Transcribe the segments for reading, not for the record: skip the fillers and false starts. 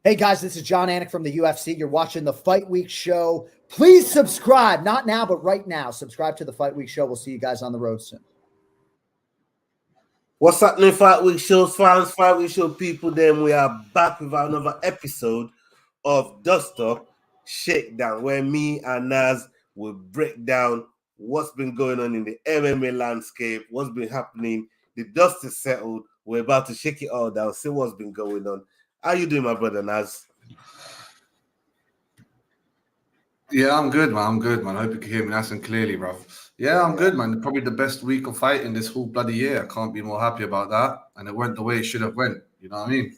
Hey guys, this is John Anik from the UFC. You're watching the Fight Week show. Please subscribe. Not now, but right now. Subscribe to the Fight Week show. We'll see you guys on the road soon. What's happening, Fight Week shows fans, Fight Week show people? Then we are back with another episode of Dust Up Shakedown, where me and Naz will break down what's been going on in the MMA landscape, what's been happening. The dust is settled. We're about to shake it all down, see what's been going on. How you doing, my brother Naz? Yeah, I'm good, man. I hope you can hear me nice and clearly, bro. Yeah, I'm good, man. Probably the best week of fighting this whole bloody year. I can't be more happy about that. And it went the way it should have went. You know what I mean?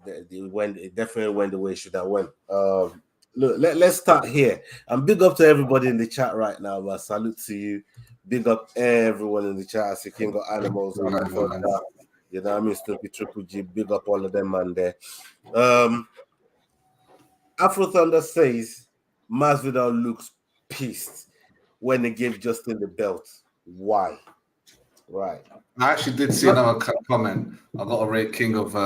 It definitely went the way it should have went. Look, let's start here. And big up to everybody in the chat right now, man. Salute to you. Big up everyone in the chat. I see King of Animals. You know what I mean? Snoopy, Triple G. Big up all of them, man, there. Afro Thunder says Masvidal looks pissed when they gave Justin the belt. Why? Right. I actually did see another comment. I got to rate King of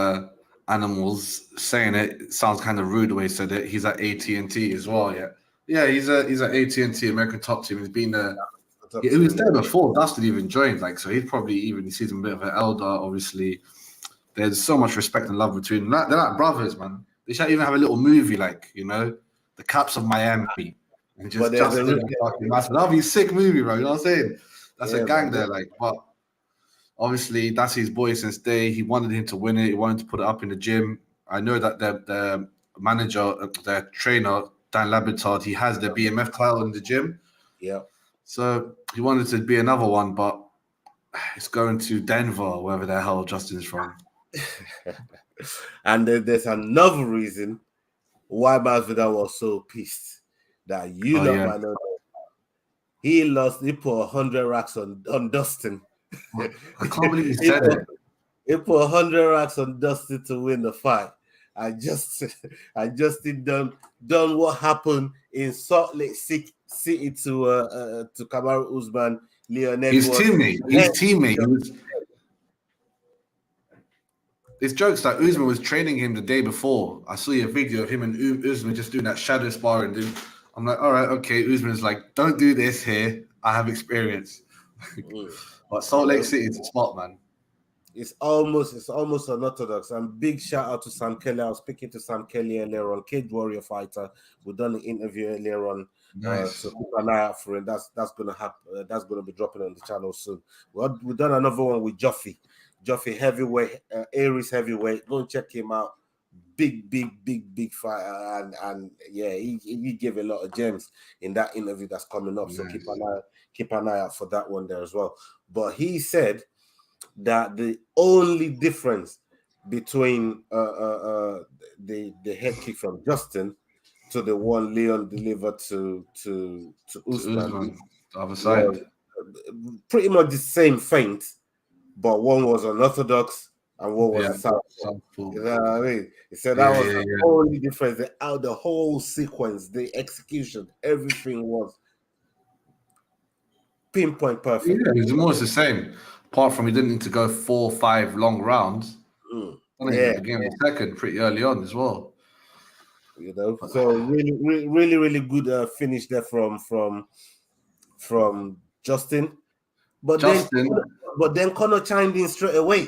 Animals saying it sounds kind of rude the way he said it. He's at AT&T as well, yeah. Yeah, he's at AT&T, American Top Team. He's been there. He was there before Dustin even joined, like, so he's probably he sees him a bit of an elder. Obviously, there's so much respect and love between them. They're like brothers, man. They should even have a little movie, like, you know, the Caps of Miami, and just Justin fucking massive. That'll be a sick movie, bro. You know what I'm saying? That's a gang there, like, but obviously that's his boy since day. He wanted him to win it. He wanted to put it up in the gym. I know that the manager, their trainer, Dan Labitard, he has the BMF title in the gym. Yeah. So he wanted to be another one, but it's going to Denver, wherever the hell Justin's from. And there's another reason why Masvidal was so pissed that might know. He put 100 racks on Dustin. I can't believe he said it. He put 100 racks on Dustin to win the fight. I just done what happened in Salt Lake City to Kamaru Usman, Leon Edwards. His teammate. It's jokes that Usman was training him the day before. I saw a video of him and Usman just doing that shadow sparring. I'm like, all right, okay. Usman's like, don't do this here. I have experience. But Salt Lake City is a spot, man. It's almost unorthodox. And big shout out to Sam Kelly. I was speaking to Sam Kelly earlier on, Cage Warrior fighter. We've done an interview earlier on. Nice. So keep an eye out for it. That's gonna happen. That's gonna be dropping on the channel soon. We've done another one with Joffy heavyweight, Aries heavyweight. Go and check him out. Big fighter, and yeah, he gave a lot of gems in that interview that's coming up. So keep an eye out for that one there as well. But he said that the only difference between the head kick from Justin to the one Leon delivered to Usman, the other side, pretty much the same feint, but one was unorthodox and one was a southpaw. You know what I mean? He said that was the only difference. The whole sequence, the execution, everything was pinpoint perfect. Yeah, it was almost the same. Apart from he didn't need to go 4 or 5 long rounds. The game was second pretty early on as well. You know, so really good finish there from Justin. But then Conor chimed in straight away. He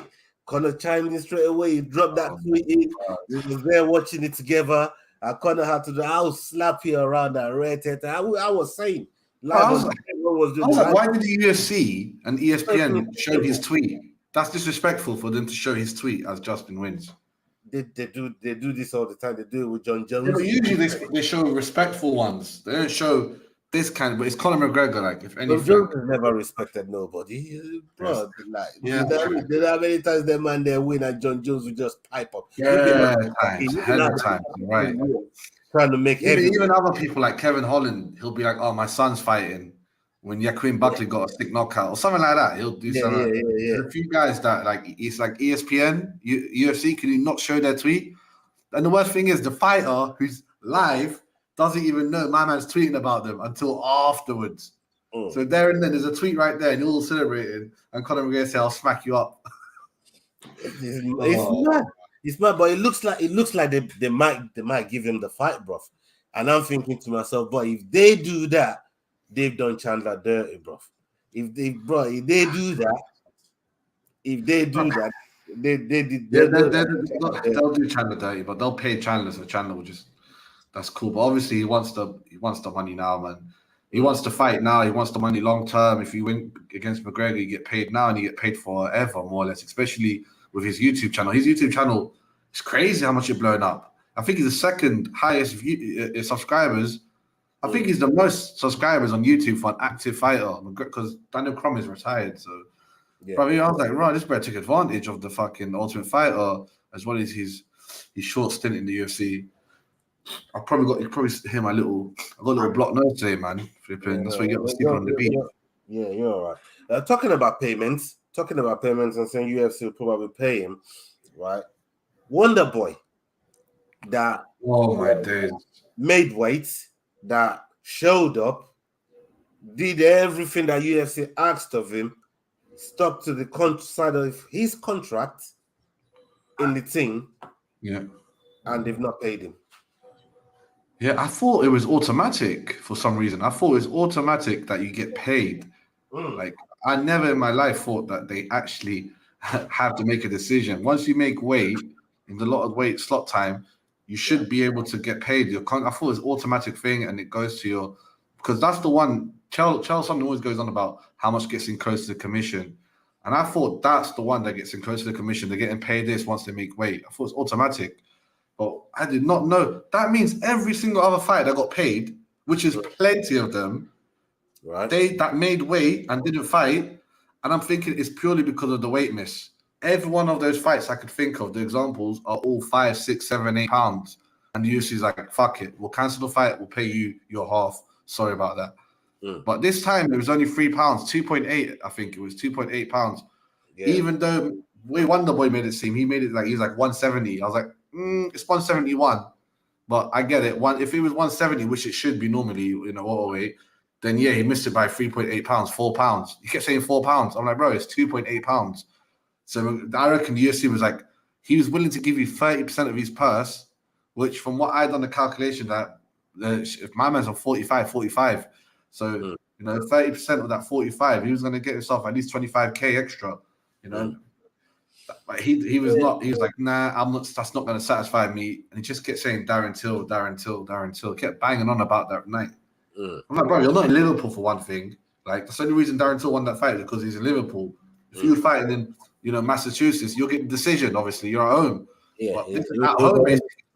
dropped that tweet in. We was there watching it together. And Conor had to I was slapping around that red head. I was saying, why did the UFC and ESPN show his tweet? That's disrespectful for them to show his tweet as Justin wins. They do this all the time. They do it with John Jones. Yeah, but usually they show respectful ones. They don't show this kind, but it's Conor McGregor. Like, if anything, John Jones never respected nobody, bro. Like, you know how many times that man they win and John Jones will just pipe up. Time, right? Trying to make even other people like Kevin Holland, he'll be like, "Oh, my son's fighting." When Joaquin Buckley got a stick knockout or something like that, he'll do something. There's a few guys that like it's like ESPN, UFC. Can you not show their tweet? And the worst thing is the fighter who's live doesn't even know my man's tweeting about them until afterwards. So there and then there's a tweet right there, and you're all celebrating, and Conor McGregor say, "I'll smack you up." It's mad. It's mad, but it looks like they might give him the fight, bro. And I'm thinking to myself, but if they do that, they've done Chandler dirty, bro. If they do that, they'll do Chandler dirty, but they'll pay Chandler, so Chandler will just. That's cool, but obviously he wants the money now, man. He wants to fight now. He wants the money long term. If you win against McGregor, you get paid now, and you get paid forever, more or less. Especially with his YouTube channel. His YouTube channel is crazy how much it's blown up. I think he's the second highest subscribers. I think he's the most subscribers on YouTube for an active fighter because Daniel Crum is retired. So, yeah. Bro, I was like, right, this better take advantage of the fucking Ultimate Fighter as well as his short stint in the UFC. You probably hear my little. I got a little block nose today, man. Flipping. That's why you get sleeping on the beat. Yeah, you're all right. Talking about payments and saying UFC will probably pay him, right? Wonder Boy, that my days, made weight, that showed up, did everything that UFC asked of him, stuck to the side of his contract in the thing, and they've not paid him. Yeah, I thought it was automatic for some reason. I thought it was automatic that you get paid. Like, I never in my life thought that they actually have to make a decision. Once you make weight, in the lot of weight slot time, you should be able to get paid. I thought it was an automatic thing, and it goes to your... Because that's the one... Charles something always goes on about how much gets in close to the commission. And I thought that's the one that gets in close to the commission. They're getting paid this once they make weight. I thought it was automatic. But I did not know. That means every single other fighter that got paid, which is plenty of them, right? That made weight and didn't fight. And I'm thinking it's purely because of the weight miss. Every one of those fights I could think of, the examples are all 5, 6, 7, 8 pounds. And the UFC's like, fuck it. We'll cancel the fight. We'll pay you your half. Sorry about that. But this time it was only £3, 2.8. I think it was 2.8 pounds. Yeah. Even though Wonder Boy made it seem, he was like 170. I was like, it's 171, but I get it. If it was 170, which it should be normally, weight, then yeah, he missed it by 3.8 pounds, 4 pounds. He kept saying 4 pounds. I'm like, bro, it's 2.8 pounds. So I reckon the UFC was like, he was willing to give you 30% of his purse, which from what I done the calculation that if my man's on 45, so 30% of that 45, he was going to get himself at least 25k extra, But he was not. He was like, nah, I'm not. That's not going to satisfy me. And he just kept saying Darren Till. He kept banging on about that night. I'm like, bro, you're not in Liverpool for one thing. Like, that's the only reason Darren Till won that fight because he's in Liverpool. If you were fighting in, Massachusetts, you'll get the decision. Obviously, you're at home. But this is at home.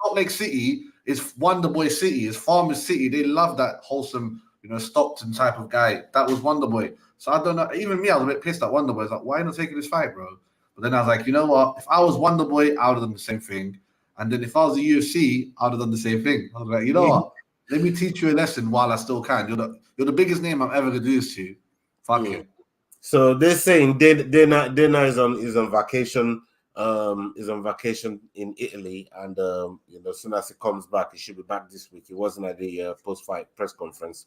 Salt Lake City is Wonder Boy City. It's Farmers City. They love that wholesome, Stockton type of guy. That was Wonder Boy. So I don't know. Even me, I was a bit pissed at Wonder Boy. I was like, why are you not taking this fight, bro? But then I was like, you know what? If I was Wonder Boy, I would have done the same thing. And then if I was the UFC, I would have done the same thing. I was like, you know what? Let me teach you a lesson while I still can. You're the biggest name I'm ever gonna do this to. Fuck it. So they're saying Dana is on vacation. Is on vacation in Italy, and as soon as he comes back, he should be back this week. He wasn't at the post-fight press conference,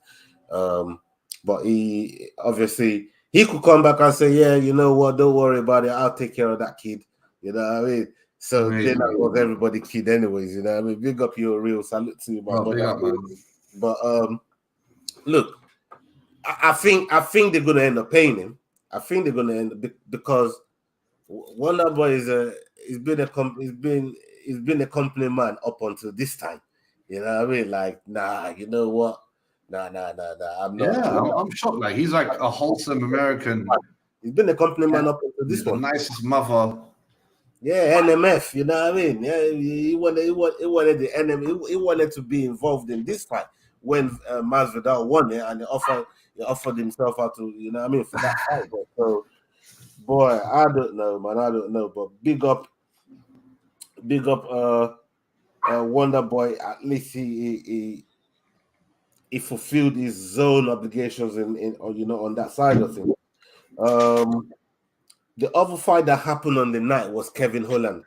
but he obviously. He could come back and say, yeah, you know what, don't worry about it. I'll take care of that kid. You know what I mean? So then that was everybody kid anyways, you know what I mean? Big up your real salute to you, man. But look, I think they're gonna end up paying him. I think they're gonna end up because Wonder Boy he's been a company man up until this time. You know what I mean? Like, nah, you know what? Nah. I'm not. Yeah, I'm shocked. Like, he's like a wholesome American. He's been a company man up until this one. The nicest mother. Yeah, NMF. You know what I mean? Yeah, he wanted the NMF. He wanted to be involved in this fight when Masvidal won it, and he offered himself out to, you know what I mean, for that fight. So, boy, I don't know, man. I don't know, but big up. Wonder Boy. At least he fulfilled his zone obligations in on that side of things. The other fight that happened on the night was Kevin Holland.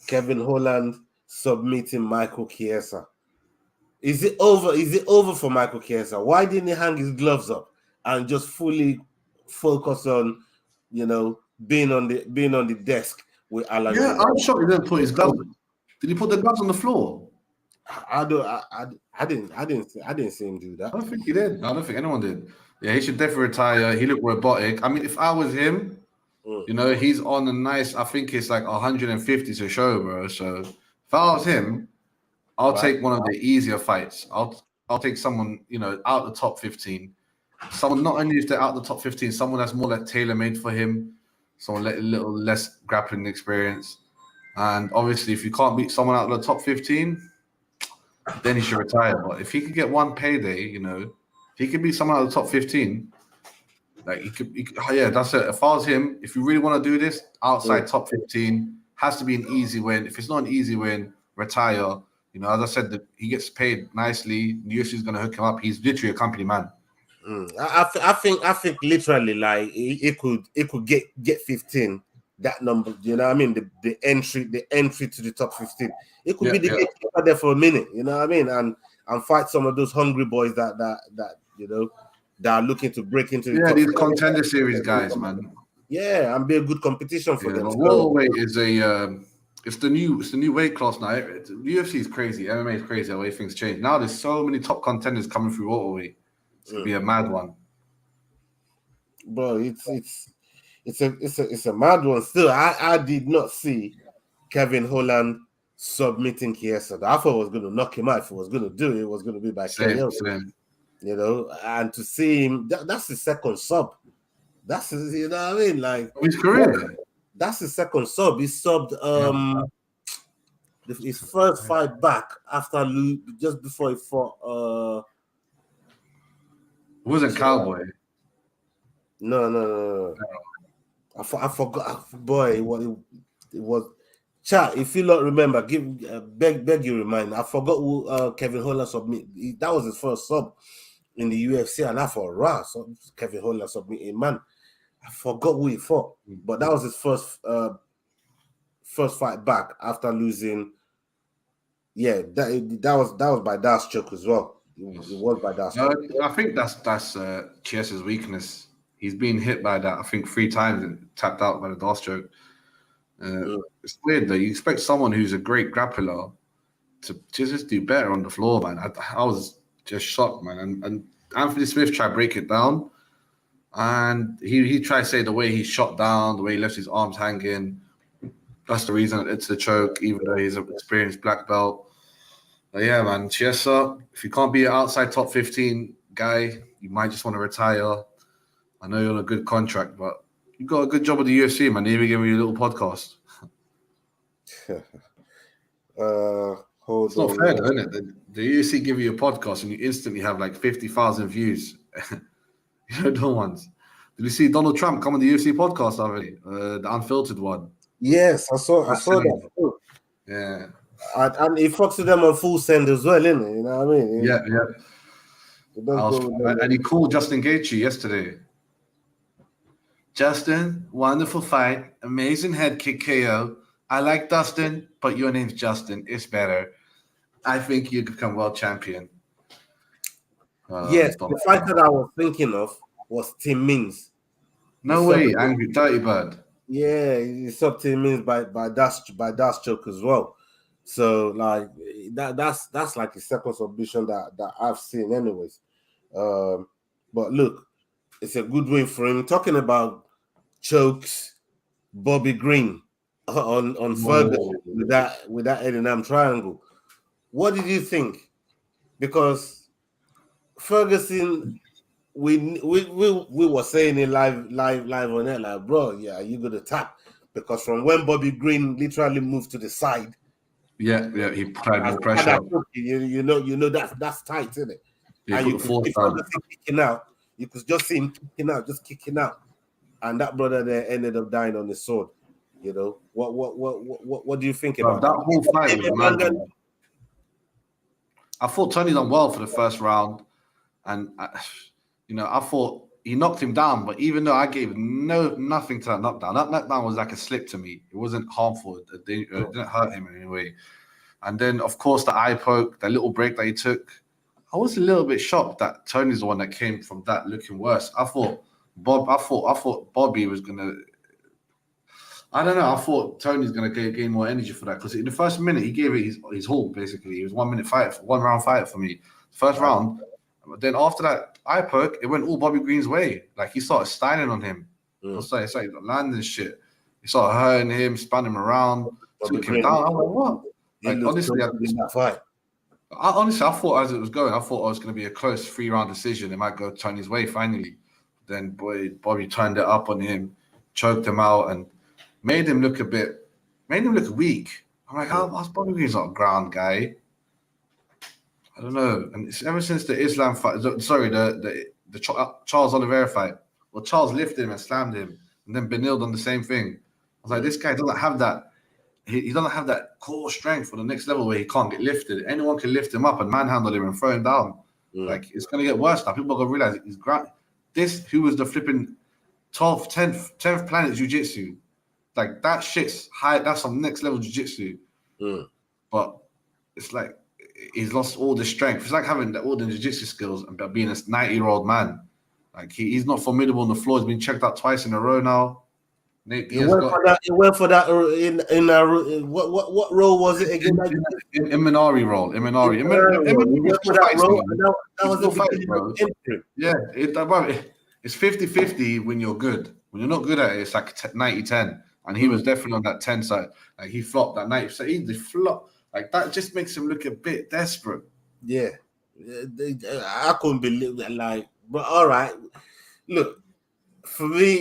Kevin Holland submitting Michael Chiesa. Is it over? Is it over for Michael Chiesa? Why didn't he hang his gloves up and just fully focus on, being on the desk with Alan? Yeah, I'm shocked he didn't put his gloves. Did he put the gloves on the floor? I didn't see him do that. I don't think he did. I don't think anyone did. Yeah, he should definitely retire. He looked robotic. I mean, if I was him, you know, he's on a nice, I think it's like 150 to show, bro. So if I was him, I'll take one of the easier fights. I'll take someone, you know, out the top 15. Someone, not only if they're out the top 15, someone that's more like tailor-made for him, someone a little less grappling experience. And obviously, if you can't beat someone out of the top 15, then he should retire. But if he could get one payday, you know, if he could beat someone out of the top 15, like he could, yeah, that's it. If I was him, if you really want to do this, outside top 15 has to be an easy win. If it's not an easy win, retire. You know, as I said, he gets paid nicely. The UFC is going to hook him up. He's literally a company man. I think literally like it could get 15. That number, you know what I mean? The entry to the top 15. It could be the gatekeeper there for a minute, you know what I mean? And fight some of those hungry boys that you know that are looking to break into the top these contender series guys, man. Yeah, and be a good competition for them. Welterweight is it's the new weight class now. The UFC is crazy, MMA is crazy the way things change. Now there's so many top contenders coming through welterweight. It's gonna be a mad one. Bro, it's a mad one. Still, I did not see Kevin Holland submitting Chiesa. I thought it was going to knock him out. If it was going to do it, was going to be by KO. You know, and to see him, that's his second sub. That's his, you know what I mean? Like his career. That's his second sub. He subbed his first fight back after just before he fought. It wasn't Cowboy. No. I forgot, boy. It was chat. If you don't remember, beg you remind. I forgot who Kevin Holland submit. That was his first sub in the UFC, and I thought, right, so Kevin Holland submitted. Man, I forgot who he fought, but that was his first fight back after losing. Yeah, that was by Das choke as well. It was by Das choke. I think that's Chiesa's weakness. He's been hit by that, I think, 3 times and tapped out by the Das choke. It's weird though. You expect someone who's a great grappler to just do better on the floor, man. I was just shocked, man. And Anthony Smith tried to break it down, and he tried to say the way he shot down, the way he left his arms hanging, that's the reason it's the choke, even though he's an experienced black belt. But yeah, man, Chiesa, if you can't be an outside top 15 guy, you might just want to retire. I know you're on a good contract, but you got a good job at the UFC, man. They even give you a little podcast. Hold it's not fair, though, isn't it? The UFC give you a podcast and you instantly have like 50,000 views. You know, no ones. Did you see Donald Trump come on the UFC podcast already? The unfiltered one. Yes, I saw that too. Yeah. And he fucks with them on full send as well, innit? You know what I mean? Yeah. And he called Justin Gaethje yesterday. Justin, wonderful fight, amazing head kick KO. I like Dustin, but your name's Justin. It's better. I think you could become world champion. Yes, the fight that I was thinking of was Tim Means. No way, Angry Dirty Bird. Yeah, he subbed Tim Means by Das choke as well. So like that's like the second submission that I've seen, anyways. But look, it's a good win for him. Talking about chokes, Bobby Green on Ferguson with that Eddie Nam triangle. What did you think? Because Ferguson, we were saying it live on air, like, bro, yeah, you gonna tap? Because from when Bobby Green literally moved to the side, yeah, he applied more pressure. You know that's tight, isn't it? Yeah, and you could kicking out. You could just see him kicking out, and that brother there ended up dying on the sword. You know what do you think about that whole fight? Was mad. I thought Tony done well for the first round, and I thought he knocked him down. But even though I gave nothing to that knockdown, that knockdown was like a slip to me. It wasn't harmful. It didn't hurt him in any way. And then, of course, the eye poke, that little break that he took. I was a little bit shocked that Tony's the one that came from that looking worse. I thought Bobby was gonna. I don't know. I thought Tony's going to gain more energy for that because in the first minute he gave it his whole. Basically, he was 1 minute fight, 1 round fight for me. First round. But then after that eye poke, it went all Bobby Green's way. Like he started styling on him. It's like landing shit. He started hurting him, spanning him around, took him down. I was like, what? Like honestly, I thought as it was going, I thought it was going to be a close 3-round decision. It might go Tony's way finally. Then Bobby turned it up on him, choked him out, and made him look weak. I'm like, how's Bobby Green's not a ground guy? I don't know. And it's ever since the Islam fight, the Charles Oliveira fight, well, Charles lifted him and slammed him, and then Benil done the same thing. I was like, this guy doesn't have that. He doesn't have that core strength for the next level where he can't get lifted. Anyone can lift him up and manhandle him and throw him down. Like, it's going to get worse now. People are going to realize he's ground. Who was the flipping 10th planet jiu-jitsu. Like, that shit's high. That's some next level jiu-jitsu. But it's like he's lost all the strength. It's like having all the jiu-jitsu skills and being a 90-year-old man. Like, he's not formidable on the floor. He's been checked out twice in a row now. He went for that in what role was it again? In Minari role. Imanari. That was the fight, bro. Yeah, it's 50-50 when you're good. When you're not good at it, it's like 90-10. And he was definitely on that 10 side. Like he flopped that 90. So he flopped. Like that just makes him look a bit desperate. Yeah. I couldn't believe that. Like, but all right. Look, for me,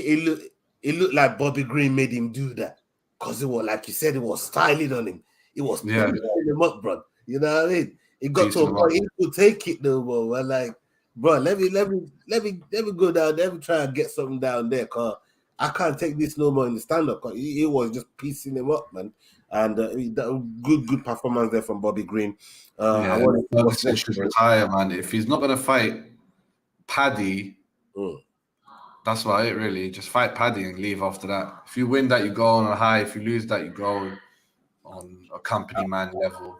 it looked like Bobby Green made him do that. Because it was, like you said, it was styling on him. It was putting him up, bro. You know what I mean? It got to a point he could take it no more. I'm like, bro, let me go down there and try and get something down there, cause I can't take this no more in the stand-up. Cause he was just piecing him up, man. And good performance there from Bobby Green. I want to retire, man. If he's not gonna fight Paddy, that's about it, really. Just fight Paddy and leave after that. If you win that, you go on a high. If you lose that, you go on a company man level.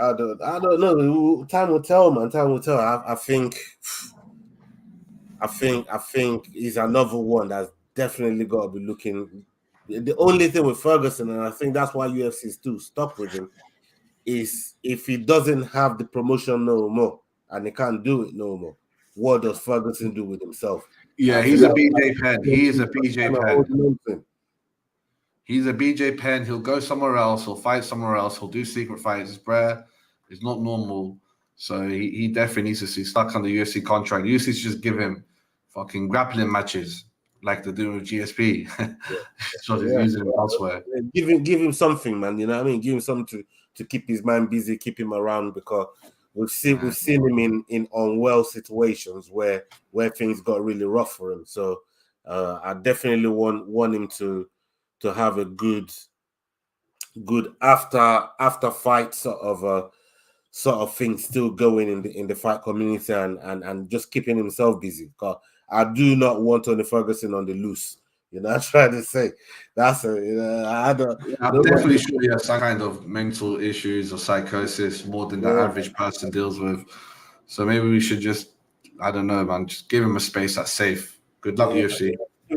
I don't know. Time will tell, man. Time will tell. I think he's another one that's definitely got to be looking. The only thing with Ferguson, and I think that's why UFC is too stop with him, is if he doesn't have the promotion no more and he can't do it no more, what does Ferguson do with himself? Yeah, he's a BJ Penn. He is a BJ Penn. He's a BJ Penn. He'll go somewhere else. He'll fight somewhere else. He'll do secret fights. It's rare. It's not normal. So he definitely needs to see stuck on the UFC contract. UFC should just give him fucking grappling matches like they're doing with GSP. So he's using him elsewhere. Give him something, man. You know what I mean? Give him something to keep his mind busy, keep him around, because we've seen him in unwell situations where things got really rough for him. So I definitely want him to have a good after fight sort of thing still going in the fight community and just keeping himself busy. Because I do not want Tony Ferguson on the loose. You know, I'm trying to say that's I'm definitely sure he has some kind of mental issues or psychosis more than the average person deals with. So maybe we should just, I don't know, man, just give him a space that's safe. Good luck, UFC.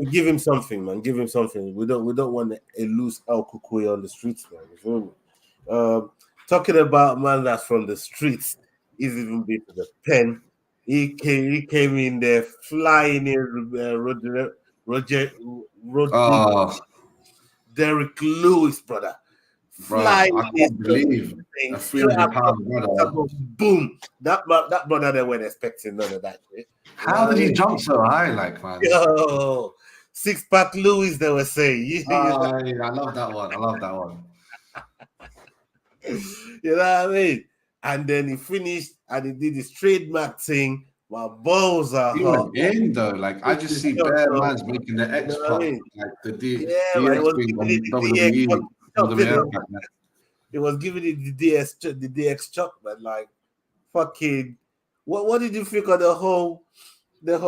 Give him something, man. Give him something. We don't want a loose El Cucuy on the streets, man. You feel me? Talking about man that's from the streets, he's even been to the pen. He came in there flying in Roger Derek Lewis, brother. Flying I can't believe a 300-pound brother. Boom! That brother they weren't expecting none of that shit. How did he jump so high, like, man? Yo, six-pack Lewis, they were saying. I love that one. You know what I mean? And then he finished and he did his trademark thing. My balls are he went in though. Like I just see bare man's making the X pop, like the D. It was giving it the DX chuck, man. Like fucking. What did you think of the whole? Bro,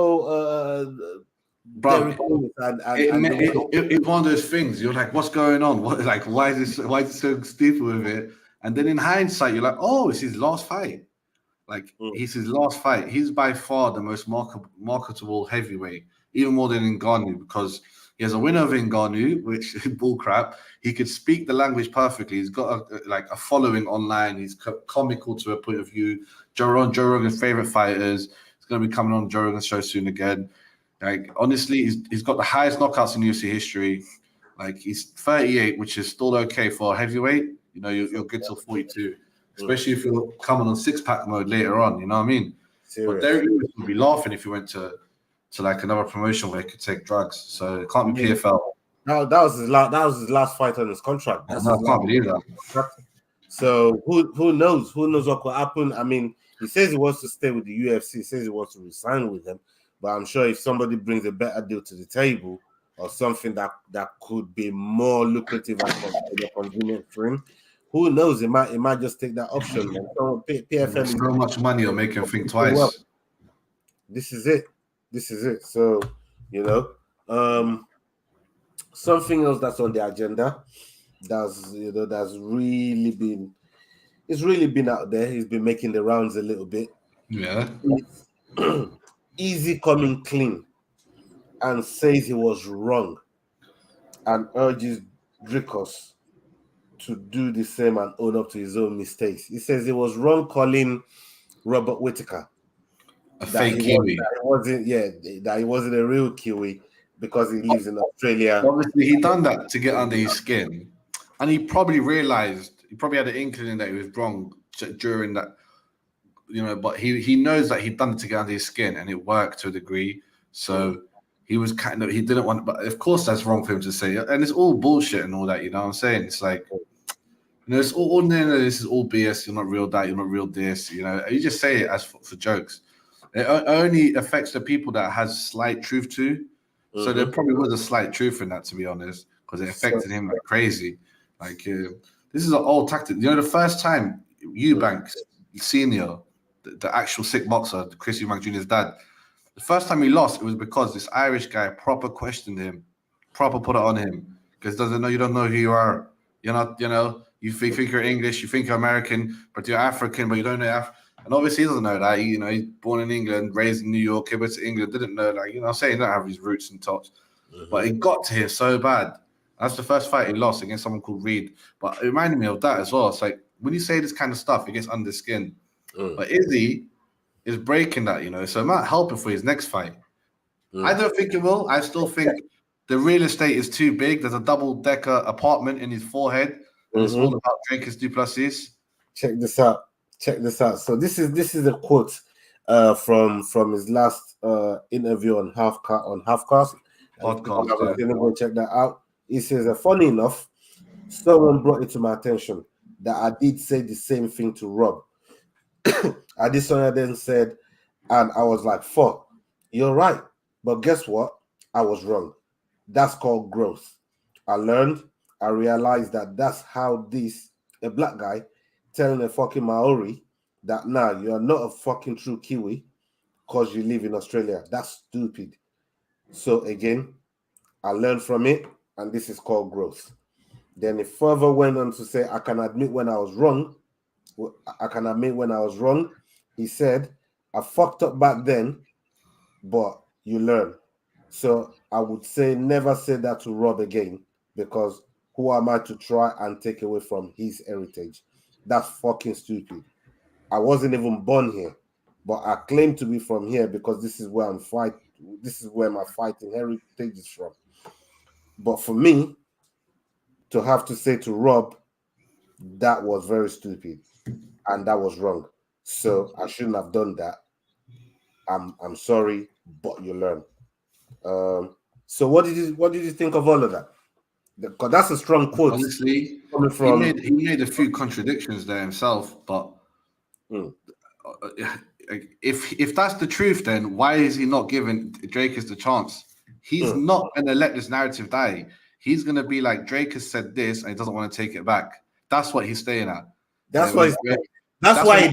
it's one of those things. You're like, what's going on? Why is it so stupid with it? And then in hindsight, you're like, oh, it's his last fight. Like, it's his last fight. He's by far the most marketable heavyweight, even more than Ngannou, because He has a win over Ngannou, which is bullcrap. He could speak the language perfectly. He's got a following online. He's comical to a point of view. Joe Rogan's favorite fighters. He's going to be coming on Joe Rogan's show soon again. Like, honestly, he's got the highest knockouts in UFC history. Like, he's 38, which is still okay for a heavyweight. You know, you're good till 42, especially if you're coming on six-pack mode later on. You know what I mean? Serious. But Derrick Lewis would be laughing if he went to like another promotion where he could take drugs. So it can't be PFL. No, that was his last fight on his contract. I can't believe that. So who knows? Who knows what could happen? I mean, he says he wants to stay with the UFC. He says he wants to resign with them. But I'm sure if somebody brings a better deal to the table or something that could be more lucrative and convenient for him, who knows? It might just take that option. Man. So PFL so much money will make him think twice. Well, this is it. So, you know, something else that's on the agenda that's really been out there. He's been making the rounds a little bit. Yeah. Easy coming clean and says he was wrong and urges Dricus to do the same and own up to his own mistakes. He says he was wrong calling Robert Whittaker a fake Kiwi. That he wasn't a real Kiwi because he lives in Australia. Obviously, he done that to get under his skin, and he probably realized, he probably had an inkling that he was wrong during that, you know. But he knows that he'd done it to get under his skin, and it worked to a degree. So he was he didn't want, but of course that's wrong for him to say, and it's all bullshit and all that. You know what I'm saying? It's like, you know, it's all this is all BS. You're not real that. You're not real this. You know, you just say it as for jokes. It only affects the people that has slight truth to. Mm-hmm. So there probably was a slight truth in that, to be honest, because it affected him like crazy. Like this is an old tactic. You know, the first time Eubanks Senior, the actual sick boxer, Chris Eubanks Jr.'s dad, the first time he lost, it was because this Irish guy proper questioned him, proper put it on him, because you don't know who you are. You're not, you know, you think you're English, you think you're American, but you're African, but you don't know And obviously he doesn't know that. You know, he's born in England, raised in New York, came to England, didn't know, like, you know, I'm saying he don't have his roots and tops. Mm-hmm. But it got to him so bad. That's the first fight he lost against someone called Reed. But it reminded me of that as well. It's like, when you say this kind of stuff, it gets under skin. But Izzy is breaking that, you know, so it might help him for his next fight. I don't think it will. I still think the real estate is too big. There's a double-decker apartment in his forehead. It's all about Dricus Du Plessis. Check this out. So this is a quote from his last interview on Halfcast. Podcast. Go check that out. He says, funny enough, someone brought it to my attention that I did say the same thing to Rob. Adesanya then said, and I was like, fuck, you're right. But guess what? I was wrong. That's called growth. I learned, I realized that that's how a black guy telling a fucking Maori that, nah, you're not a fucking true Kiwi because you live in Australia. That's stupid. So again, I learned from it, and this is called growth. Then he further went on to say, I can admit when I was wrong. He said, I fucked up back then, but you learn. So I would say never say that to Rob again, because who am I to try and take away from his heritage? That's fucking stupid. I wasn't even born here, but I claim to be from here because this is where I'm fighting. This is where my fighting heritage is from. But for me to have to say to Rob, that was very stupid and that was wrong. So I shouldn't have done that. I'm sorry, but you learn. So what did you think of all of that? Because that's a strong quote. Honestly, coming from he made a few contradictions there himself, but if that's the truth, then why is he not giving Dricus the chance? He's not going to let this narrative die. He's going to be like, Dricus said this and he doesn't want to take it back. That's what he's staying at. That's why he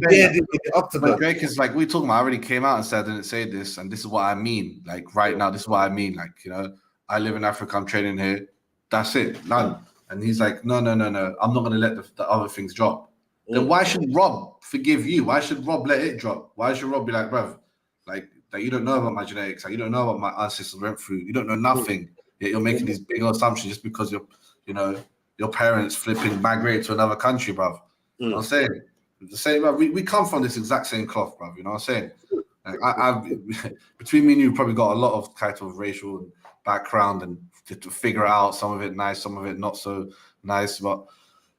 dared it with the octagon. Dricus is like, we talking about, I already came out and said I didn't say this, and this is what I mean. Like right now, this is what I mean. Like, you know, I live in Africa, I'm training here. That's it, none. And he's like, no. I'm not going to let the other things drop. Then why should Rob forgive you? Why should Rob let it drop? Why should Rob be like, bruv, like that you don't know about my genetics, like you don't know what my ancestors went through. You don't know nothing. Yet you're making these big assumptions just because your parents flipping migrate to another country, bruv. You know what I'm saying? The same, bruv. We come from this exact same cloth, bruv. You know what I'm saying? Like, I've between me and you, probably got a lot of kind of racial background and to figure out some of it nice, some of it not so nice. But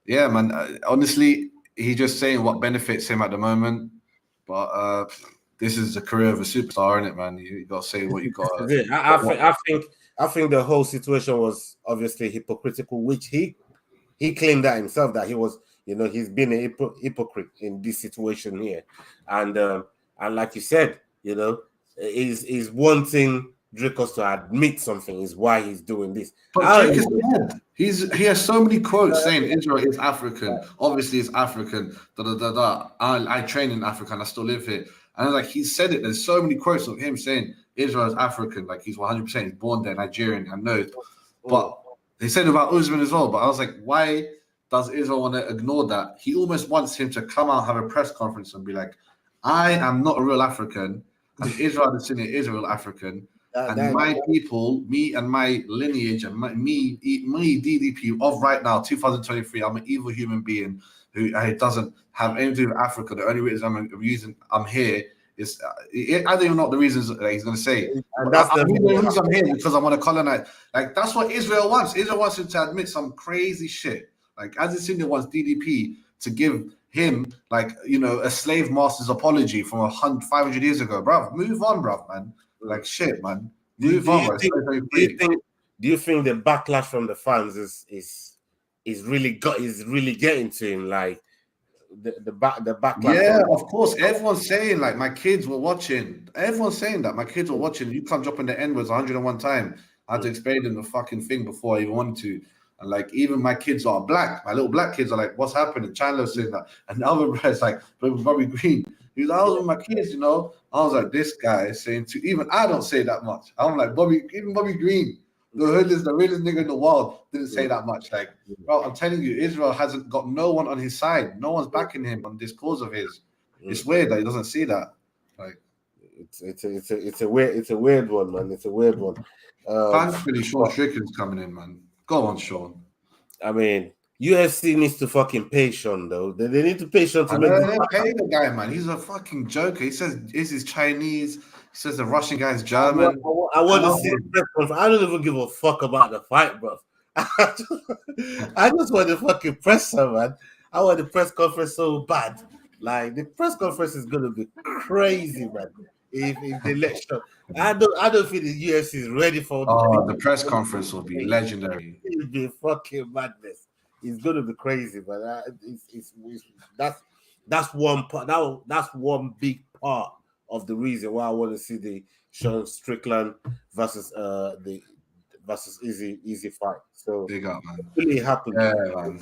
yeah, man, honestly, he's just saying what benefits him at the moment. But this is the career of a superstar, isn't it, man? You got to say what you got. I think the whole situation was obviously hypocritical, which he claimed that himself, that he was, he's been a hypocrite in this situation here, and like you said, is wanting Dricos to admit something is why he's doing this. But Drake is he has so many quotes saying Israel is African. Obviously, it's African. I train in Africa and I still live here. And like he said it, there's so many quotes of him saying Israel is African. Like he's 100% he's born there, Nigerian. I know, but they said about Usman as well. But I was like, why does Israel want to ignore that? He almost wants him to come out, have a press conference, and be like, I am not a real African. And Israel is Israel African. And my people, me and my lineage, and me DDP of right now, 2023, I'm an evil human being who doesn't have anything to do with Africa. The only reason I'm here is I don't even know what the reasons that he's going to say. And that's the reason I'm here, because I want to colonize. Like that's what Israel wants. Israel wants him to admit some crazy shit. Like Aziz wants DDP to give him a slave master's apology from 500 years ago, bro. Move on, bro, man. Like shit, man. Do you think the backlash from the fans is really getting to him? Like the backlash. Yeah, of course. Everyone's saying like my kids were watching. Everyone's saying that my kids were watching. You can't drop in the N-words 101 times. I had to explain them the fucking thing before I even wanted to. And like even my kids are black. My little black kids are like, "What's happening?" Chandler's saying that, and the other guy's like, "Bobby Green." He's like, I was with my kids, I was like, this guy is saying to even I don't say that much. I'm like, Bobby Green, the realest nigga in the world, didn't say that much. Like, bro, I'm telling you, Israel hasn't got no one on his side. No one's backing him on this cause of his. It's weird that he doesn't see that. Like, it's a weird one, man. It's a weird one. Thankfully, Sean Strickland's coming in, man. Go on, Sean. I mean, UFC needs to fucking pay Sean, though. They need to pay Sean to pay the guy, man. He's a fucking joker. He says this is Chinese. He says the Russian guy is German. I want to see the press conference. I don't even give a fuck about the fight, bro. I just want the fucking presser, man. I want the press conference so bad. Like the press conference is gonna be crazy, man. If they let Sean, I don't think the UFC is ready for. The press conference will be legendary. It'll be fucking madness. It's going to be crazy, but that's one part. That's one big part of the reason why I want to see the Sean Strickland versus Easy fight. So big up, man. It really happened. Yeah, man.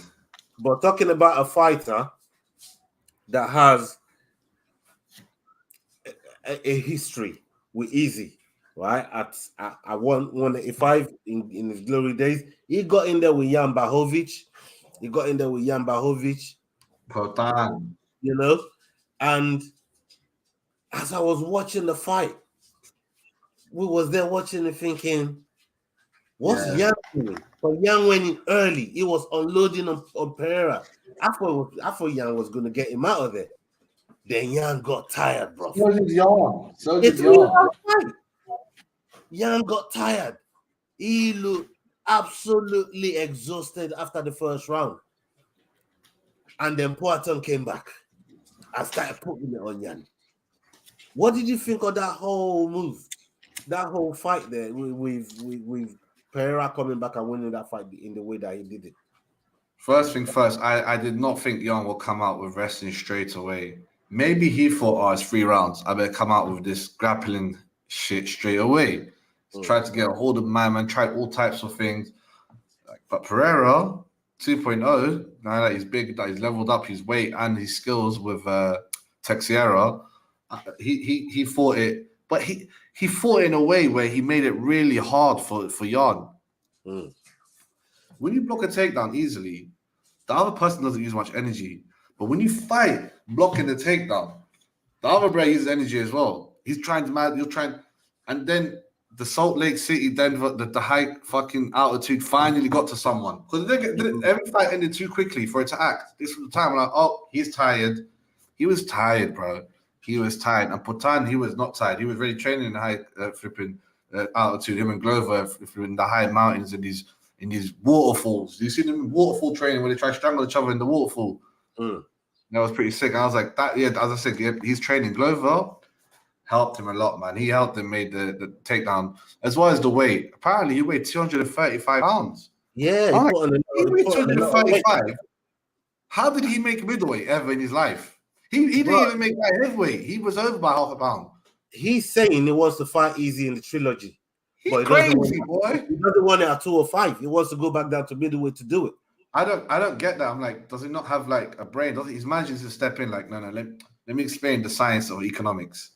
But talking about a fighter that has a history with Easy, right? At 185 in his glory days, he got in there with Jan Blachowicz. And as I was watching the fight, we was there watching and thinking, what's Jan doing? But Jan went in early. He was unloading on Pereira. I thought Jan was going to get him out of there. Then Jan got tired, bro. So did Jan. Jan got tired. He looked absolutely exhausted after the first round. And then Poatan came back and started putting it on Jan. What did you think of that whole move? That whole fight there with Pereira coming back and winning that fight in the way that he did it? First thing first, I did not think Jan will come out with wrestling straight away. Maybe he thought, it's 3 rounds. I better come out with this grappling shit straight away. Tried to get a hold of my man, tried all types of things. But Pereira 2.0, now that he's big, that he's leveled up his weight and his skills with Teixeira, he fought it, but he fought in a way where he made it really hard for Jan. When you block a takedown easily, the other person doesn't use much energy. But when you fight blocking the takedown, the other bro uses energy as well. He's trying to you're trying, and then the Salt Lake City, Denver, the high fucking altitude finally got to someone. Because every fight ended too quickly for it to act. This was the time I'm like, oh, he's tired. He was tired, bro. He was tired. And Potan, he was not tired. He was really training in the high flipping altitude. Him and Glover in the high mountains and in these waterfalls. You see them in waterfall training when they try to strangle each other in the waterfall. That was pretty sick. I was like, that. Yeah, as I said, yeah, he's training. Glover helped him a lot, man. He helped him made the takedown as well as the weight. Apparently, he weighed 235 pounds. Yeah, he weighed 235. How did he make middleweight ever in his life? He didn't even make that heavyweight. He was over by half a pound. He's saying he wants to fight easy in the trilogy. He's crazy, boy. He doesn't want it at 205. He wants to go back down to middleweight to do it. I don't get that. I'm like, does he not have like a brain? He's managing to step in like, no, let me explain the science of economics.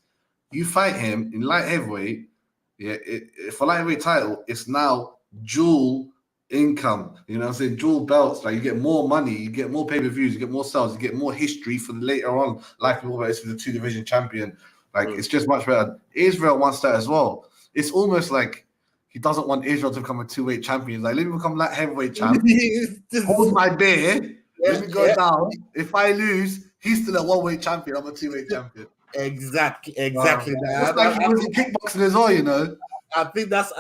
You fight him in light heavyweight, yeah, for light heavyweight title, it's now dual income. You know what I'm saying? Dual belts. Like you get more money, you get more pay-per-views, you get more sales, you get more history for later on. Like we always for the 2-division champion. Like it's just much better. Israel wants that as well. It's almost like he doesn't want Israel to become a 2-weight champion. Like, let me become light heavyweight champ. Hold my beer. Let me go down. If I lose, he's still a 1-weight champion. I'm a 2-weight champion. Exactly. It's like he was in kickboxing as well, you know. I think that's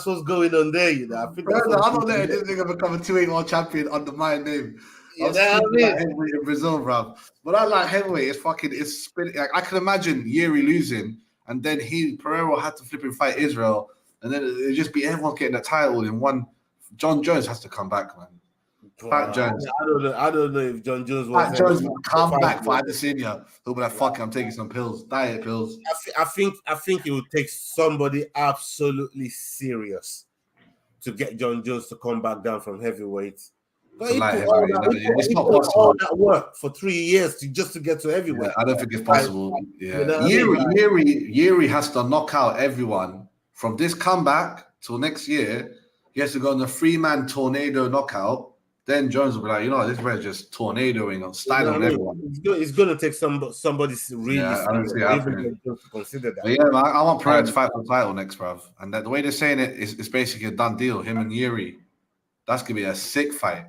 what's going on there, you know. I'm not letting this nigga become a 2-weight world champion under my name. You know what I mean? In Brazil, bro. But I like heavyweight. It's spinning. Like, I can imagine Yuri losing, and then Pereira had to flip and fight Israel, and then it just be everyone getting a title in one. John Jones has to come back, man. Pat Jones. I don't know if John Jones Pat Jones will come back for Adesanya. He'll be like, "Fuck it, I'm taking some pills, diet pills." I think it would take somebody absolutely serious to get John Jones to come back down from heavyweight. But he put all that work for 3 years just to get to heavyweight. Yeah, I don't think it's possible. Yeah, Yuri has to knock out everyone from this comeback till next year. He has to go on the 3-man tornado knockout. Then Jones will be like, you know, this guy's just tornadoing on styling on everyone. It's going to take somebody really I don't see it happening. to consider that. But yeah, man, I want Pereira to fight for the title next, bruv. And the way they're saying it is it's basically a done deal. Him and Yuri. That's going to be a sick fight.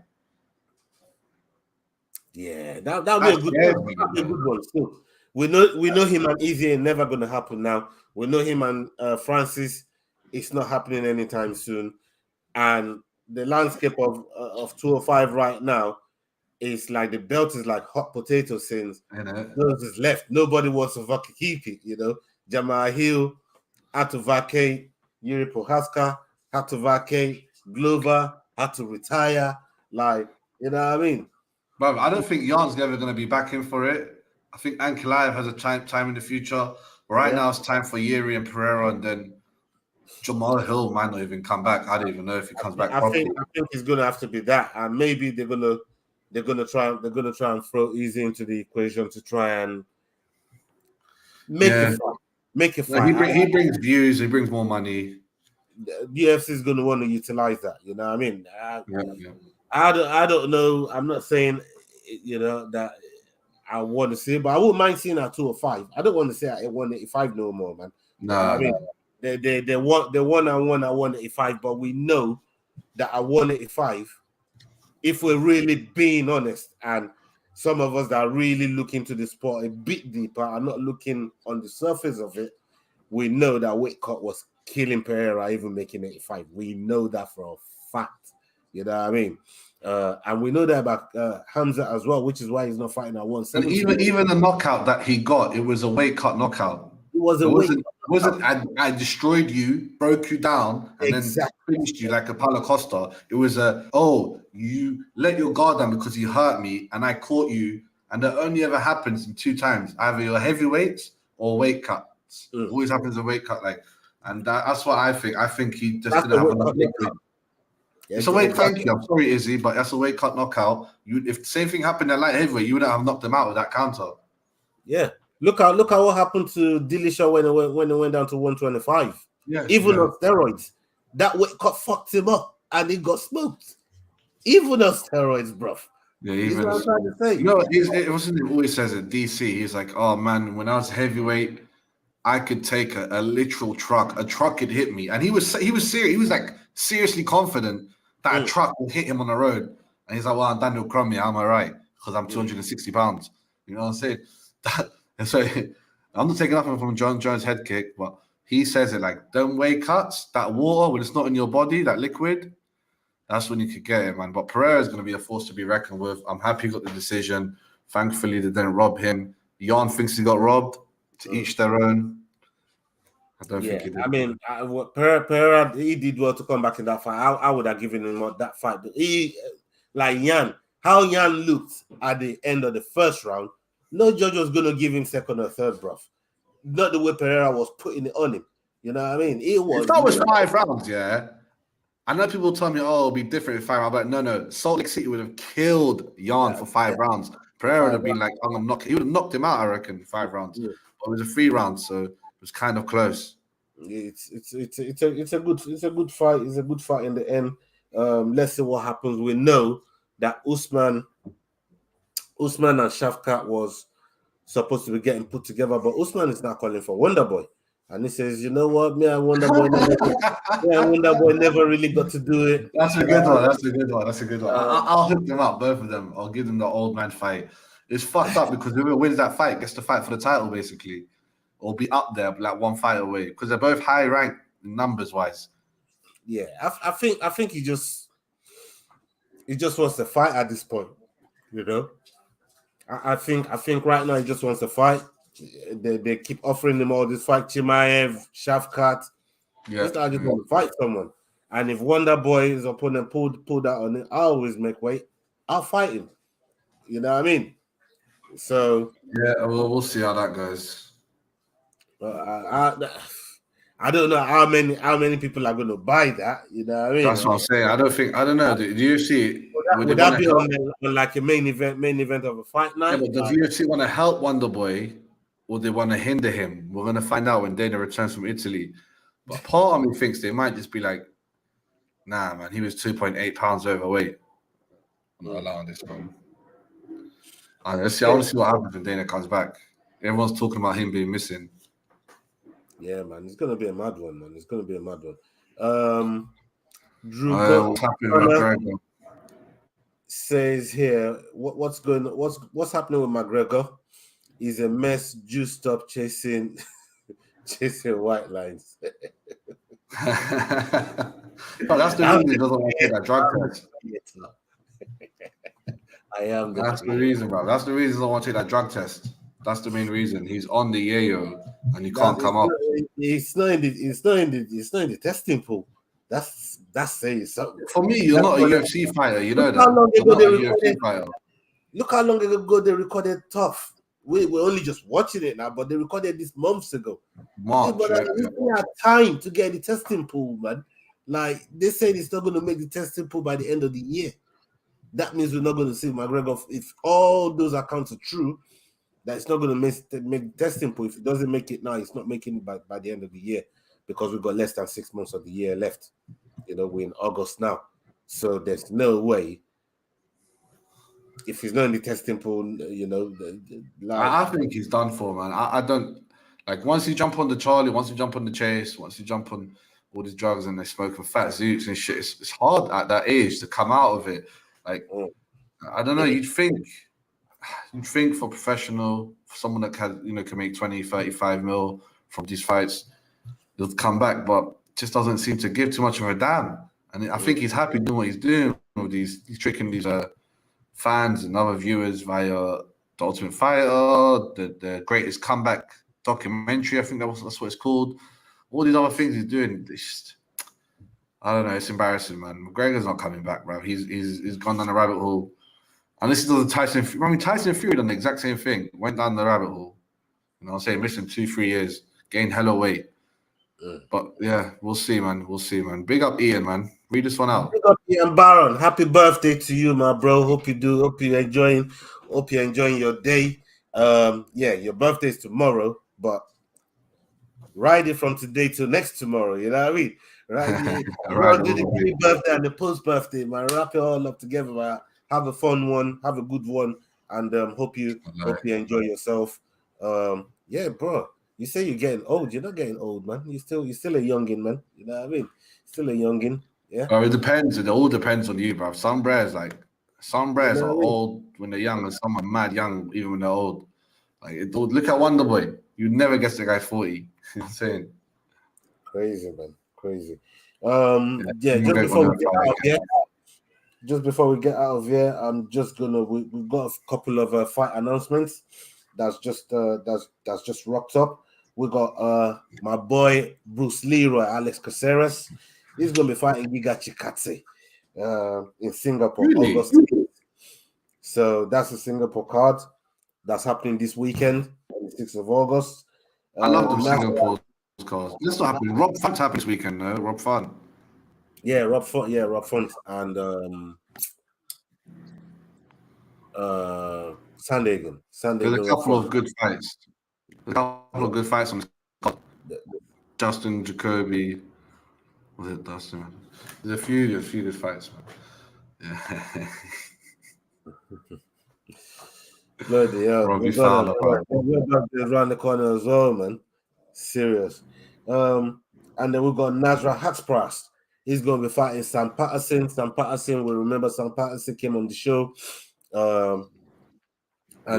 Yeah, that'll be a good one. So we know him and Izzy ain't never going to happen now. We know him and Francis. It's not happening anytime soon. And the landscape of 205 right now is like the belt is like hot potato since those is left. Nobody wants to fucking keep it, you know. Jamal Hill had to vacate, Yuri Prochazka had to vacate, Glover had to retire. Like, you know what I mean? Bro, I don't think Jan's ever going to be back in for it. I think Ankalaev has a time in the future. But right now it's time for Yuri and Pereira, and then Jamal Hill might not even come back. I don't even know if he comes back. I think it's gonna have to be that, and maybe they're gonna try and throw Easy into the equation to try and make it fun. He brings views. He brings more money. The UFC is gonna want to utilize that. You know what I mean? I don't know. I'm not saying you know that I want to see it, but I wouldn't mind seeing at 205. I don't want to say at 185 no more, man. No, I mean. They want at 185, but we know that at 185, if we're really being honest, and some of us that are really looking to the sport a bit deeper are not looking on the surface of it, we know that weight cut was killing Pereira, even making 85. We know that for a fact. You know what I mean? And we know that about Hamza as well, which is why he's not fighting at 170. And even the knockout that he got, it was a weight cut knockout. It wasn't I destroyed you, broke you down, and then finished you like a Paulo Costa. It was you let your guard down because you hurt me, and I caught you, and that only ever happens in 2 times: either your heavyweights or weight cuts. It always happens a weight cut, and that's what I think. I think he just didn't have enough. It's a weight. Thank you. I'm sorry, Izzy, but that's a weight cut knockout. If the same thing happened at light heavyweight, you wouldn't have knocked him out with that counter. Yeah. Look at what happened to Dillashaw when it went down to 125. Yeah, even on steroids, that weight cut fucked him up, and he got smoked. Even on steroids, bruv. Yeah, even. What I'm trying to say. You know, it wasn't. He always says at DC. He's like, "Oh man, when I was heavyweight, I could take a literal truck. A truck could hit me, and he was serious. He was like seriously confident that a truck would hit him on the road. And he's like, "Well, I'm Daniel Crummy. I'm all right because I'm 260 pounds." You know what I'm saying? And so I'm not taking nothing from John Jones' head kick, but he says it like, "Them weight cuts, that water when it's not in your body, that liquid, that's when you could get it, man." But Pereira is going to be a force to be reckoned with. I'm happy he got the decision. Thankfully, they didn't rob him. Jan thinks he got robbed. To each their own. I don't think he did. I mean, Pereira, he did well to come back in that fight. I would have given him that fight. But he, like Jan, how Jan looked at the end of the first round, no judge was going to give him second or third, bruv. Not the way Pereira was putting it on him. You know what I mean? It was. If that was 5 rounds, yeah. I know people tell me, "Oh, it'll be different in 5 rounds." But no. Salt Lake City would have killed Jan for 5 rounds. Pereira would have been like, "I'm gonna knock." He would have knocked him out, I reckon, 5 rounds. Yeah. But it was a 3 round, so it was kind of close. It's a good fight. It's a good fight in the end. Let's see what happens. We know that Usman and Shavkat was supposed to be getting put together, but Usman is now calling for Wonderboy. And he says, "You know what? Me and Wonderboy never really got to do it." That's a good one. I'll hook them up, both of them. I'll give them the old man fight. It's fucked up because whoever wins that fight gets to fight for the title, basically, or be up there, like 1 fight away, because they're both high ranked numbers wise. Yeah, I think he just wants to fight at this point. You know, I think right now he just wants to fight. They keep offering him all this fight, Chimaev, Shavkat. Yeah, I just want to fight someone. And if Wonderboy, his opponent, pulled that on it, I always make weight. I'll fight him. You know what I mean? So yeah, we'll see how that goes. I don't know how many people are going to buy that. You know what I mean? That's what I'm saying. I don't know. Do you see? Would that be on like a main event of a fight night? Yeah, but does UFC want to help Wonderboy, or they want to hinder him? We're going to find out when Dana returns from Italy. But part of me thinks they might just be like, "Nah, man, he was 2.8 pounds overweight. I'm not allowing this one." Let's see. I want to see what happens when Dana comes back. Everyone's talking about him being missing. Yeah, man, it's gonna be a mad one, man. It's gonna be a mad one. Drew what's happening with McGregor? Says here, what's happening with McGregor? He's a mess. Just stop chasing white lines. That's the reason he doesn't want to take that drug test. That's the reason, bro. That's the reason he doesn't want to take that drug test. That's the main reason. He's on the yayo and he can't come up. It's not in the testing pool. That's saying something. For me, you're not a UFC fighter. You know that. How long ago they recorded? Look how long ago they recorded Tough. We're only just watching it now, but they recorded this months ago. March. We had time to get the testing pool, man. Like they said, it's not going to make the testing pool by the end of the year. That means we're not going to see McGregor. If all those accounts are true, that it's not going to make the testing pool. If it doesn't make it now, it's not making it by the end of the year, because we've got less than 6 months of the year left. You know, we're in August now. So there's no way, if he's not in the testing pool, you know. I think he's done for, man. I don't, like, once you jump on the Charlie, once you jump on the Chase, once you jump on all these drugs and they're smoking fat zoots and shit, it's hard at that age to come out of it. Like, I don't know, you'd think for professional, for someone that can make 20, 35 mil from these fights, he'll come back, but just doesn't seem to give too much of a damn. And I think he's happy doing what he's doing with these. He's tricking these fans and other viewers via The Ultimate Fighter, the Greatest Comeback documentary. I think that's what it's called. All these other things he's doing. It's just, I don't know. It's embarrassing, man. McGregor's not coming back, bro. He's gone down the rabbit hole. And this is the Tyson. I mean, Tyson Fury done the exact same thing. Went down the rabbit hole. You know what I'm saying? Missing 2-3 years, gained hella weight. But yeah, we'll see, man. We'll see, man. Big up Ian, man. Read this one out. Big up Ian Barron. Happy birthday to you, my bro. Hope you're enjoying your day. Your birthday's tomorrow, but ride it from today till next tomorrow. You know what I mean? Right? Do the pre-birthday and the post-birthday, man. Wrap it all up together, man. Have a fun one, have a good one, and hope you enjoy yourself. Bro. You say you're getting old. You're not getting old, man. You're still a youngin, man. You know what I mean? Still a youngin. Yeah. Bro, it depends. It all depends on you, bro. Some bears are what I mean? old when they're young, and some are mad young even when they're old. Look at Wonder Boy. You never guess the guy's 40. Insane. Crazy, man. Crazy. Yeah, just before we get out of here, I'm just gonna we've got a couple of fight announcements that's just wrapped up. We got my boy Bruce Leroy, Alex Caceres. He's gonna be fighting Giga Chikadze in Singapore, Really? August 8th. So that's a Singapore card that's happening this weekend, on the 6th of August. I love them Singapore cards. This not happening. Rob Funt's happening this weekend, no? Rob Funt. Yeah, Rob Funt and Sandhagen. There's a couple of good fights. A couple of good fights on Justin Jacoby. Was it Dustin? There's a few good fights, man. Yeah. Bloody hell. Robbie We've got Fowler. around the corner as well, man. Serious. And then we've got Nasrat Haqparast. He's going to be fighting Sam Patterson. Sam Patterson, we remember Sam Patterson came on the show. And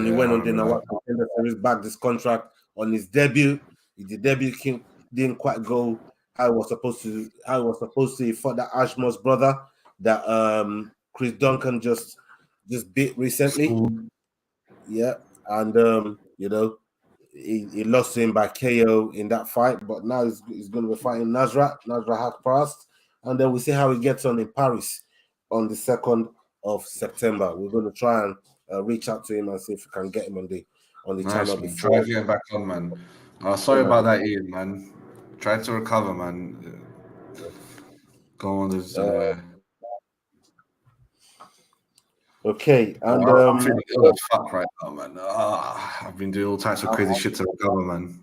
he went on the Nawak Contender Series, back this contract on his debut. The debut didn't quite go how it was supposed to. He fought that Ashmore's brother that Chris Duncan just beat recently. Yeah, and he lost to him by KO in that fight, but now he's going to be fighting Nasrat Haqparast, and then we'll see how he gets on in Paris on the 2nd of September. We're going to try and reach out to him and see if we can get him on the channel before. Try to get back on, man. Sorry about that, Ian, man. Try to recover, man. Go on this. Okay, and I'm feeling ill as fuck right now, man. I've been doing all types of crazy shit to recover, man.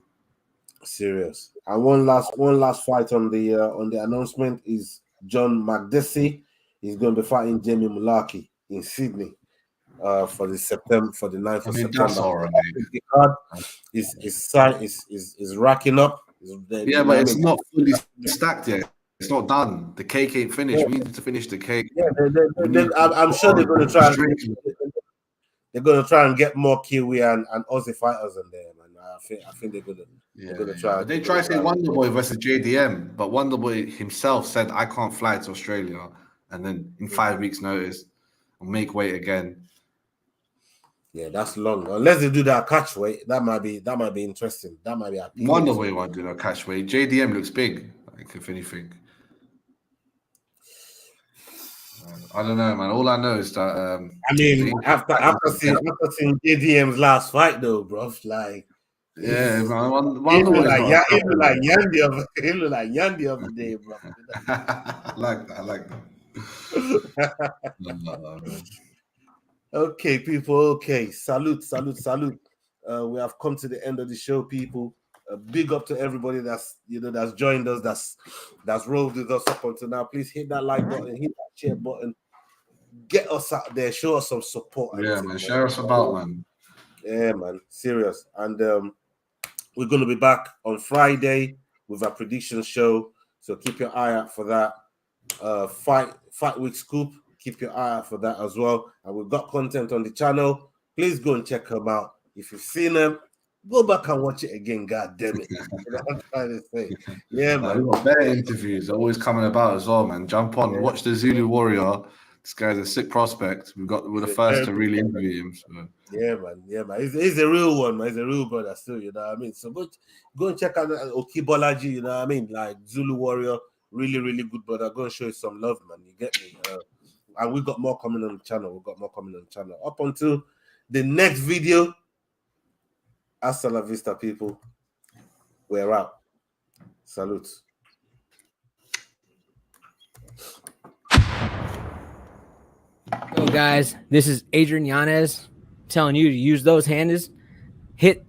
Serious. And one last fight on the announcement is John McDessie. He's going to be fighting Jamie Mullarkey in Sydney for the 9th of September. That's all right. The card is racking up. But it's not fully stacked yet. It's not done. The cake ain't finished. We need to finish the cake. Yeah, I'm sure they're going to try. They're going to try and get more Kiwi and Aussie fighters in there, man. I think they're going to try. They try to say Wonder Boy versus JDM, but Wonder Boy himself said, "I can't fly to Australia," and then in 5 weeks' notice, I'll make weight again. Yeah, that's long. Unless they do that catch weight, that might be interesting. That might be appealing. Wonder Boy won't do that catch weight. JDM looks big, like if anything. I don't know, man. All I know is that after seeing JDM's last fight, though, bro, like man, he look like Yandy of the day, bro. I like that. Okay, people. Okay, salute. We have come to the end of the show, people. Big up to everybody that's joined us, that's rolled with us up until now. Please hit that like button, hit that share button, get us out there, show us some support. Yeah, man, share us about, man. Yeah, man, serious. And we're gonna be back on Friday with our prediction show, so keep your eye out for that. Fight Week Scoop, keep your eye out for that as well. And we've got content on the channel. Please go and check them out. If you've seen them, go back and watch it again. God damn it! I'm trying to say, yeah, man. We've got better interviews always coming about as well, man. Jump on, watch the Zulu Warrior. This guy's a sick prospect. We're the first to really interview him. So. Yeah, man. He's a real one, man. He's a real brother still. You know what I mean? So go and check out Okibolaji. You know what I mean? Like Zulu Warrior, really, really good brother. Go and show you some love, man. You get me? And we got more coming on the channel. Up until the next video. Hasta la vista, people. We're out. Salute. Yo, guys, this is Adrian Yanez telling you to use those handles. Hit